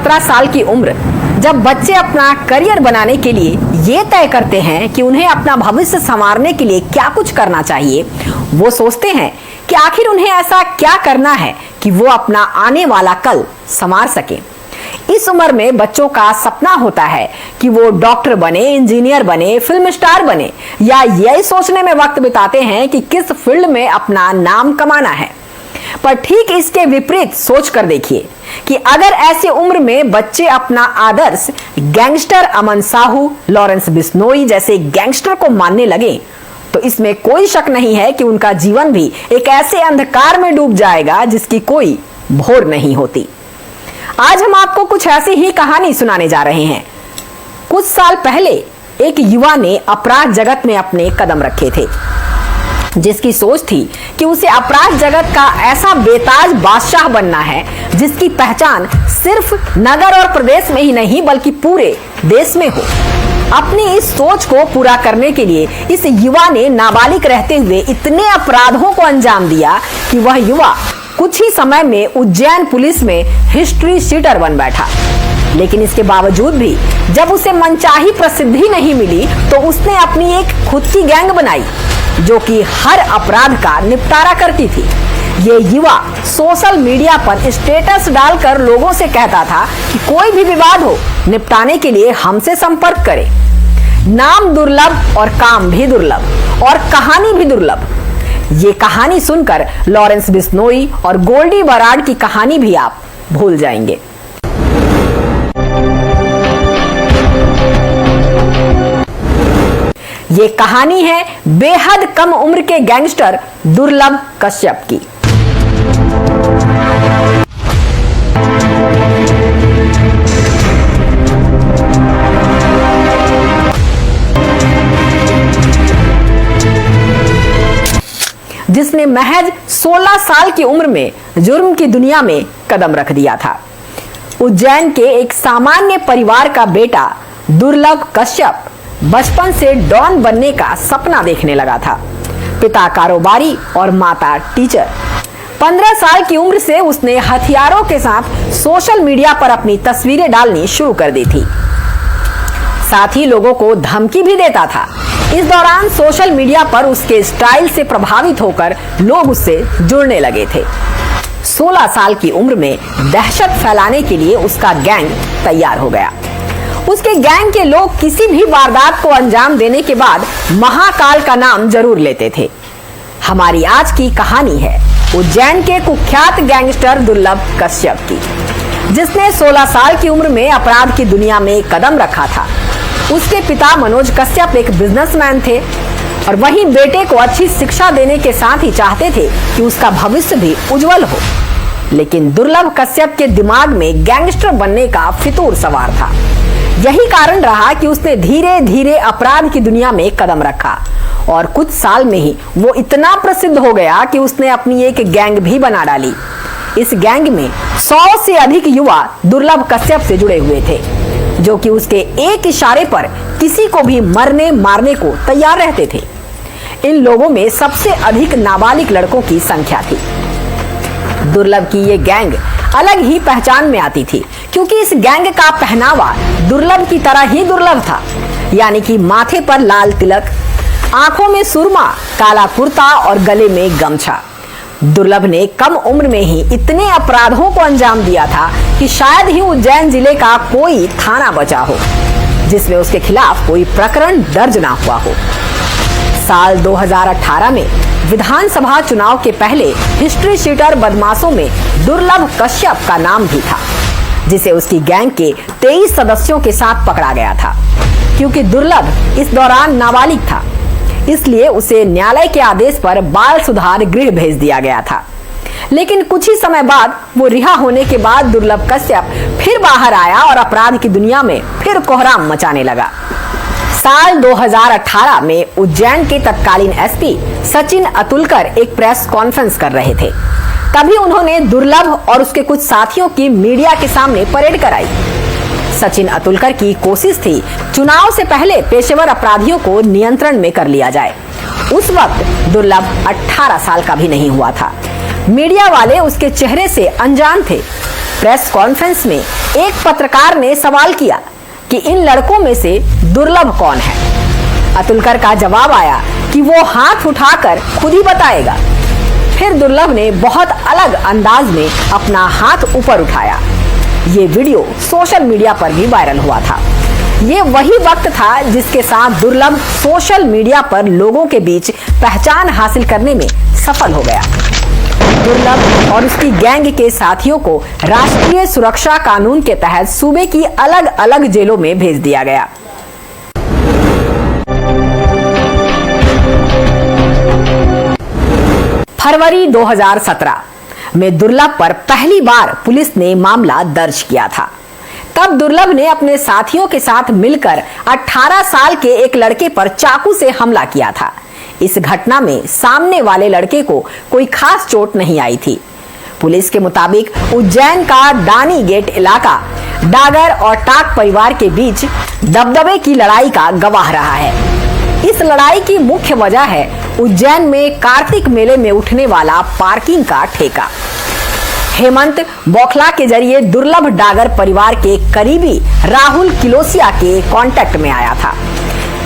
17 साल की उम्र, जब बच्चे अपना करियर बनाने के लिए ये तय करते हैं कि उन्हें अपना भविष्य संवारने के लिए क्या कुछ करना चाहिए, वो सोचते हैं कि आखिर उन्हें ऐसा क्या करना है कि वो अपना आने वाला कल संवार सके। इस उम्र में बच्चों का सपना होता है कि वो डॉक्टर बने, इंजीनियर बने, फिल्म स्टार बने, या यही सोचने में वक्त बिताते हैं कि किस फील्ड में अपना नाम कमाना है। पर ठीक इसके विपरीत सोच कर देखिए कि अगर ऐसी उम्र में बच्चे अपना आदर्श गैंगस्टर अमन साहू, लॉरेंस बिश्नोई जैसे गैंगस्टर को मानने लगे, तो इसमें कोई शक नहीं है कि उनका जीवन भी एक ऐसे अंधकार में डूब जाएगा जिसकी कोई भोर नहीं होती। आज हम आपको कुछ ऐसी ही कहानी सुनाने जा रहे हैं। कुछ साल पहले एक युवा ने अपराध जगत में अपने कदम रखे थे, जिसकी सोच थी कि उसे अपराध जगत का ऐसा बेताज बादशाह बनना है जिसकी पहचान सिर्फ नगर और प्रदेश में ही नहीं बल्कि पूरे देश में हो। अपनी इस सोच को पूरा करने के लिए इस युवा ने नाबालिग रहते हुए इतने अपराधों को अंजाम दिया कि वह युवा कुछ ही समय में उज्जैन पुलिस में हिस्ट्री शीटर बन बैठा। लेकिन इसके बावजूद भी जब उसे मनचाही प्रसिद्धि नहीं मिली तो उसने अपनी एक खुद की गैंग बनाई जो कि हर अपराध का निपटारा करती थी। ये युवा सोशल मीडिया पर स्टेटस डालकर लोगों से कहता था कि कोई भी विवाद हो, निपटाने के लिए हमसे संपर्क करें। नाम दुर्लभ और काम भी दुर्लभ और कहानी भी दुर्लभ। ये कहानी सुनकर लॉरेंस बिश्नोई और गोल्डी बराड की कहानी भी आप भूल जाएंगे। ये कहानी है बेहद कम उम्र के गैंगस्टर दुर्लभ कश्यप की। जिसने महज 16 साल की उम्र में जुर्म की दुनिया में कदम रख दिया था। उज्जैन के एक सामान्य परिवार का बेटा दुर्लभ कश्यप बचपन से डॉन बनने का सपना देखने लगा था। पिता कारोबारी और माता टीचर। 15 साल की उम्र से उसने हथियारों के साथ सोशल मीडिया पर अपनी तस्वीरें डालनी शुरू कर दी थी। साथ ही लोगों को धमकी भी देता था। इस दौरान सोशल मीडिया पर उसके स्टाइल से प्रभावित होकर लोग उससे जुड़ने लगे थे। 16 साल की उम्र में दहशत फैलाने के लिए उसका गैंग तैयार हो गया। उसके गैंग के लोग किसी भी वारदात को अंजाम देने के बाद महाकाल का नाम जरूर लेते थे। हमारी आज की कहानी है उज्जैन के कुख्यात गैंगस्टर दुर्लभ कश्यप की, जिसने 16 साल की उम्र में अपराध की दुनिया में कदम रखा था। उसके पिता मनोज कश्यप एक बिजनेसमैन थे और वहीं बेटे को अच्छी शिक्षा देने के साथ ही चाहते थे कि उसका भविष्य भी उज्जवल हो। लेकिन दुर्लभ कश्यप के दिमाग में गैंगस्टर बनने का फितूर सवार था। यही कारण रहा कि उसने धीरे धीरे अपराध की दुनिया में कदम रखा और कुछ साल में ही वो इतना प्रसिद्ध हो गया कि उसने अपनी एक गैंग भी बना डाली। इस गैंग में 100 से अधिक युवा दुर्लभ कश्यप से जुड़े हुए थे, जो कि उसके एक इशारे पर किसी को भी मरने मारने को तैयार रहते थे। इन लोगों में सबसे अधिक नाबालिग लड़कों की संख्या थी। दुर्लभ की ये गैंग अलग ही पहचान में आती थी, क्योंकि इस गैंग का पहनावा दुर्लभ की तरह ही दुर्लभ था, यानी कि माथे पर लाल तिलक, आंखों में सुरमा, काला कुर्ता और गले में गमछा। दुर्लभ ने कम उम्र में ही इतने अपराधों को अंजाम दिया था कि शायद ही उज्जैन जिले का कोई थाना बचा हो जिसमें उसके खिलाफ कोई प्रकरण दर्ज ना हुआ हो। साल 2018 में विधानसभा चुनाव के पहले हिस्ट्री शीटर बदमाशों में दुर्लभ कश्यप का नाम भी था, जिसे उसकी गैंग के 23 सदस्यों के साथ पकड़ा गया था। क्योंकि दुर्लभ इस दौरान नाबालिग था, इसलिए उसे न्यायालय के आदेश पर बाल सुधार गृह भेज दिया गया था। लेकिन कुछ ही समय बाद वो रिहा होने के बाद दुर्लभ कश्यप फिर बाहर आया और अपराध की दुनिया में फिर कोहराम मचाने लगा। साल 2018 में उज्जैन के तत्कालीन एसपी सचिन अतुलकर एक प्रेस कॉन्फ्रेंस कर रहे थे। तभी उन्होंने दुर्लभ और उसके कुछ साथियों की मीडिया के सामने परेड कराई। सचिन अतुलकर की कोशिश थी चुनाव से पहले पेशेवर अपराधियों को नियंत्रण में कर लिया जाए। उस वक्त दुर्लभ 18 साल का भी नहीं हुआ था। मीडिया वाले उसके चेहरे से अनजान थे। प्रेस कॉन्फ्रेंस में एक पत्रकार ने सवाल किया कि इन लड़कों में से दुर्लभ कौन है। अतुलकर का जवाब आया कि वो हाथ उठाकर खुद ही बताएगा। फिर दुर्लभ ने बहुत अलग अंदाज में अपना हाथ ऊपर उठाया। ये वीडियो सोशल मीडिया पर भी वायरल हुआ था। ये वही वक्त था जिसके साथ दुर्लभ सोशल मीडिया पर लोगों के बीच पहचान हासिल करने में सफल हो गया। दुर्लभ और उसकी गैंग के साथियों को राष्ट्रीय सुरक्षा कानून के तहत सूबे की अलग अलग जेलों में भेज दिया गया। फरवरी 2017 में दुर्लभ पर पहली बार पुलिस ने मामला दर्ज किया था। तब दुर्लभ ने अपने साथियों के साथ मिलकर 18 साल के एक लड़के पर चाकू से हमला किया था। इस घटना में सामने वाले लड़के को कोई खास चोट नहीं आई थी। पुलिस के मुताबिक उज्जैन का दानी गेट इलाका डागर और टाक परिवार के बीच दबदबे की लड़ाई का गवाह रहा है। इस लड़ाई की मुख्य वजह है उज्जैन में कार्तिक मेले में उठने वाला पार्किंग का ठेका। हेमंत बौखला के जरिए दुर्लभ डागर परिवार के करीबी राहुल किलोसिया के कांटेक्ट में आया था।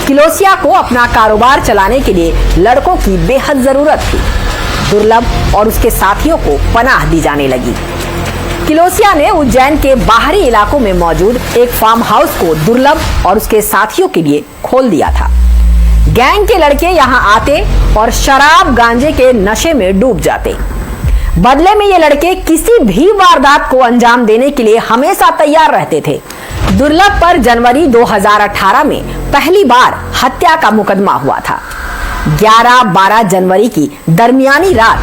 किलोसिया को अपना कारोबार चलाने के लिए लड़कों की बेहद जरूरत थी। दुर्लभ और उसके साथियों को पनाह दी जाने लगी। किलोसिया ने उज्जैन के बाहरी इलाकों में मौजूद एक फार्म हाउस को दुर्लभ और उसके साथियों के लिए खोल दिया था। गैंग के लड़के यहां आते और शराब गांजे के नशे में डूब जाते। बदले में ये लड़के किसी भी वारदात को अंजाम देने के लिए हमेशा तैयार रहते थे। दुर्लभ पर जनवरी 2018 में पहली बार हत्या का मुकदमा हुआ था। 11-12 जनवरी की दरमियानी रात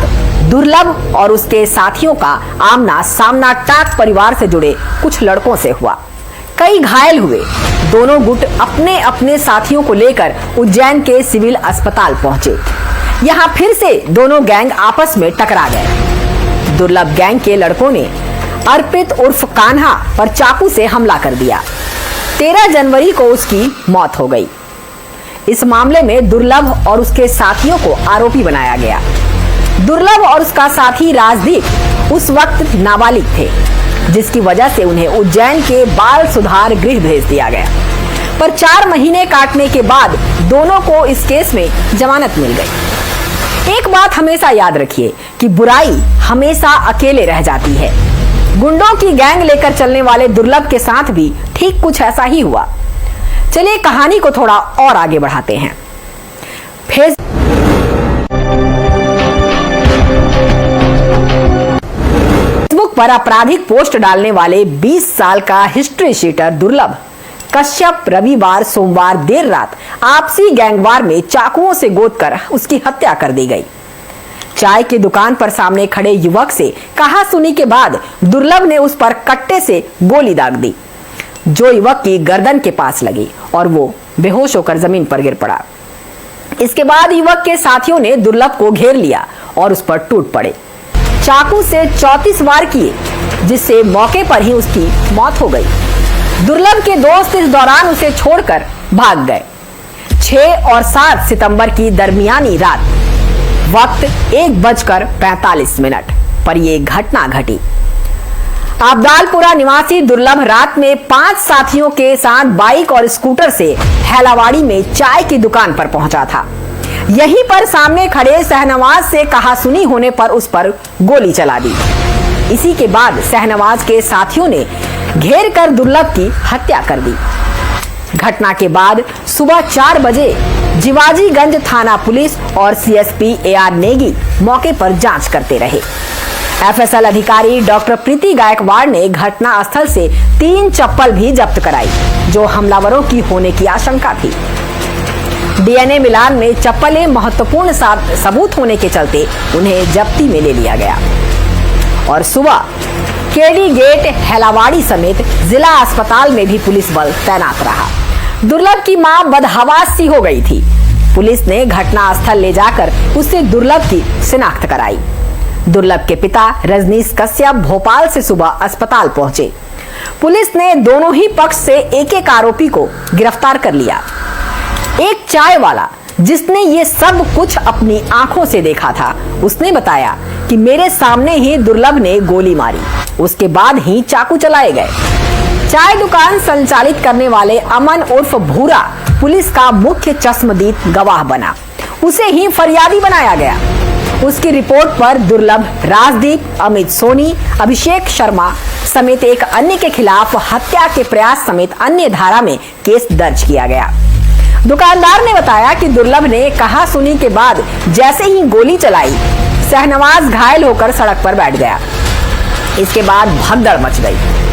दुर्लभ और उसके साथियों का आमना सामना टाक परिवार से जुड़े कुछ लड़कों से हुआ। कई घायल हुए। दोनों गुट अपने अपने साथियों को लेकर उज्जैन के सिविल अस्पताल पहुंचे। यहां फिर से दोनों गैंग आपस में टकरा गए। दुर्लभ गैंग के लड़कों ने अर्पित उर्फ कान्हा पर चाकू से हमला कर दिया। 13 जनवरी को उसकी मौत हो गई। इस मामले में दुर्लभ और उसके साथियों को आरोपी बनाया गया। दुर्लभ और उसका साथी राजदीप उस वक्त नाबालिग थे, जिसकी वजह से उन्हें उज्जैन के बाल सुधार गृह भेज दिया गया। पर 4 महीने काटने के बाद दोनों को इस केस में जमानत मिल गई। एक बात हमेशा याद रखिए कि बुराई हमेशा अकेले रह जाती है। गुंडों की गैंग लेकर चलने वाले दुर्लभ के साथ भी ठीक कुछ ऐसा ही हुआ। चलिए कहानी को थोड़ा और आगे बढ़ाते हैं। फेसबुक पर आपराधिक पोस्ट डालने वाले 20 साल का हिस्ट्री शीटर दुर्लभ कश्यप रविवार सोमवार देर रात आपसी गैंगवार में चाकुओं से गोदकर उसकी हत्या कर दी गई। चाय की दुकान पर सामने खड़े युवक से कहासुनी के बाद दुर्लभ ने उस पर कट्टे से गोली दाग दी, जो युवक की गर्दन के पास लगी और वो बेहोश होकर जमीन पर गिर पड़ा। इसके बाद युवक के साथियों ने दुर्लभ को घेर लिया और उस पर टूट पड़े। चाकू से 34 वार किए, जिससे मौके पर ही उसकी मौत हो गई। दुर्लभ के दोस्त इस दौरान उसे छोड़कर भाग गए। 6 और 7 सितंबर की दरमियानी रात वक्त 1:45 पर यह घटना घटी। अब्दालपुरा निवासी दुर्लभ रात में 5 साथियों के साथ बाइक और स्कूटर से हैलावाड़ी में चाय की दुकान पर पहुंचा था। यहीं पर सामने खड़े शहनवाज से कहासुनी होने पर उस पर गोली चला दी। इसी के बाद शहनवाज के साथियों ने घेर कर दुर्लभ की हत्या कर दी। घटना के बाद सुबह 4 बजे जिवाजीगंज थाना पुलिस और सीएसपी एआर नेगी मौके पर जांच करते रहे। एफएसएल अधिकारी डॉक्टर प्रीति गायकवाड़ ने घटना स्थल से 3 चप्पल भी जब्त कराई, जो हमलावरों की होने की आशंका थी। डीएनए मिलान में चप्पलें महत्वपूर्ण सबूत होने के चलते उन्हें जब्ती में ले लिया गया और सुबह केडी गेट हैलावाड़ी समेत जिला अस्पताल में भी पुलिस बल तैनात रहा। दुर्लभ की मां बदहवास सी हो गई थी। पुलिस ने घटना स्थल ले जाकर उससे दुर्लभ की शिनाख्त कराई। दुर्लभ के पिता रजनीश कश्यप भोपाल से सुबह अस्पताल पहुंचे। पुलिस ने दोनों ही पक्ष से एक-एक आरोपी को गिरफ्तार कर लिया। एक चाय वाला जिसने ये सब कुछ अपनी आंखों से देखा था, उसने बताया कि मेरे सामने ही दुर्लभ ने गोली मारी, उसके बाद ही चाकू चलाए गए। चाय दुकान संचालित करने वाले अमन उर्फ भूरा पुलिस का मुख्य चश्मदीद गवाह बना, उसे ही फरियादी बनाया गया। उसकी रिपोर्ट पर दुर्लभ, राजदीप, अमित सोनी, अभिषेक शर्मा समेत एक अन्य के खिलाफ हत्या के प्रयास समेत अन्य धारा में केस दर्ज किया गया। दुकानदार ने बताया कि दुर्लभ ने कहा सुनी के बाद जैसे ही गोली चलाई, शहनवाज घायल होकर सड़क पर बैठ गया। इसके बाद भगदड़ मच गई।